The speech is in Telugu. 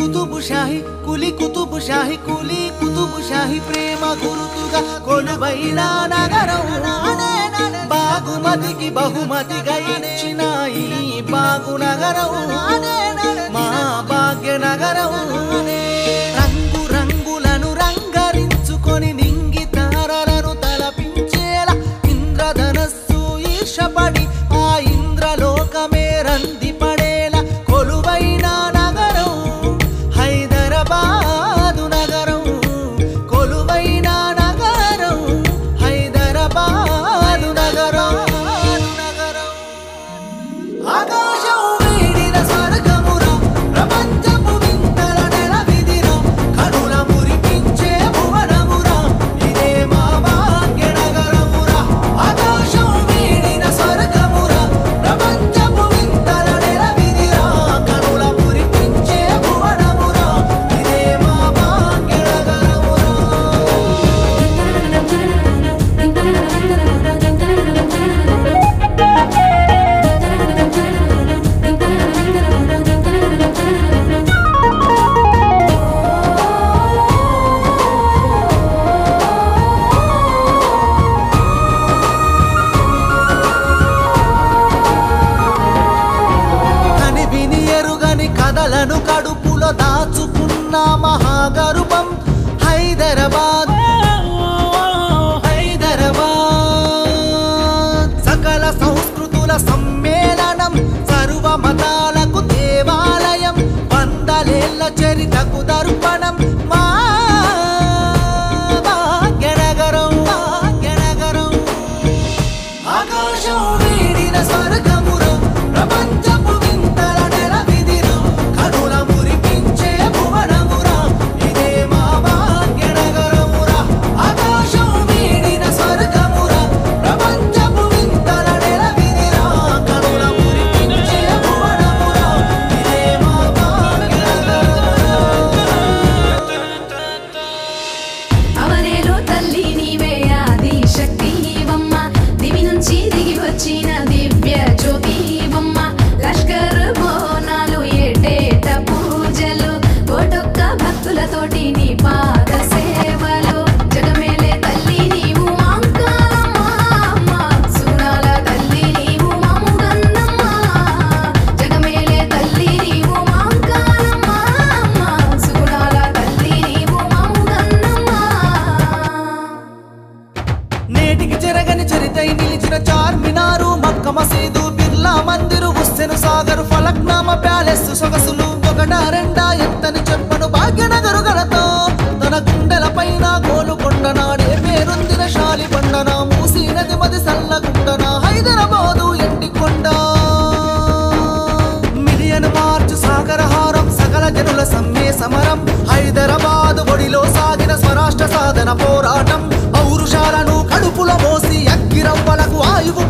కుతుబుషాహి కులి కుతుబుషాహి కులి కుతుబుషాహి ప్రేమ గురుతుగా కొలువైన నగరం బాగుమతికి బహుమతిగా ఇచ్చిన ఈ బాగు నగరం మా భాగ్య నగరం రంగు రంగులను రంగరించుకొని నింగి తారలను తలపించేలా ఇంద్రధనస్సు ఈర్షపడి ఆ ఇంద్రలోకమే రంది పడేలా కొలువైన నగరం హైదరాబాదు నగరం కొలువైన నగరం హైదరాబాదు నగరం ఆకాశం వీడిన స్వర్గమురా ప్రపంచపు వింతల నెలవిదిరా కనుల మురిపించే భువనమురా ఇదే మా భాగ్య నగరమురా ఆకాశం వీడిన స్వర్గమురా ప్రపంచపు వింతల నెలవిదిరా కనుల మురిపించే భువనమురా ఇదే మా భాగ్య నగరమురా కని విని ఎరుగని కథలను కడుపులో దాచుకున్న మహాగర్భం హైదరాబాద్ హైదరాబాద్ సకల సంస్కృతుల సమ్మేళనం సర్వ మతాలకు దేవాలయం వందలేళ్ల చరితకు దర్పణం మా భాగ్యనగరం భాగ్యనగరం ఆకాశం వీడిన స్వర్గమురా ప్రపంచపు వింతల నెలవిదిరా కనుల మురిపించే భువనమురా ఇదే మా భాగ్యనగరమురా ఆకాశం వీడిన స్వర్గమురా ప్రపంచపు వింతల నెలవిదిరా కనుల మురిపించే భువనమురా ఇదే మా భాగ్యనగరమురా అవనేలో తల్లి నీవే ఆది శక్తి వమ్మ దివి నుంచి దిగి వచ్చిన దివ్య జ్యోతి వమ్మ లష్కర్ బోనాలు ఏటేట పూజలు కోటొక్క భక్తులతోటి నీ పాద సేవలు జగమేలే తల్లి నీవు మాంకాలమ్మ సురాల తల్లి నీవు మాముగన్నమ్మ జగమేలే తల్లి నీవు మాంకాలమ్మ సురాల తల్లి నీవు మాముగన్నమ్మ నేటికి చెరగని చరితై నిలిచిన చార్మినారు మక్క మసీదు బిర్లా మందిరు హుస్సేన్ సాగర్ ఫలక్నామ ప్యాలెస్ సొగసులు ఒకటా రెండా ఎంతని చెప్పను భాగ్యనగరు గలతో తన గుండెల పైన గోలుకొండ నాడే పేరొందిన శాలి పండన మూసీ నది మది సల్లగుండన హైదరాబాదు ఎండికొండ మిలియన్ మార్చ్ సాగరహారం సకల జనుల సమ్మె సమరం హైదరాబాదు ఒడిలో సాగిన స్వరాష్ట్ర సాధన పోరాటం పౌరుషాలను కడుపులో మోసి అగ్గిరవ్వలకు ఆయువు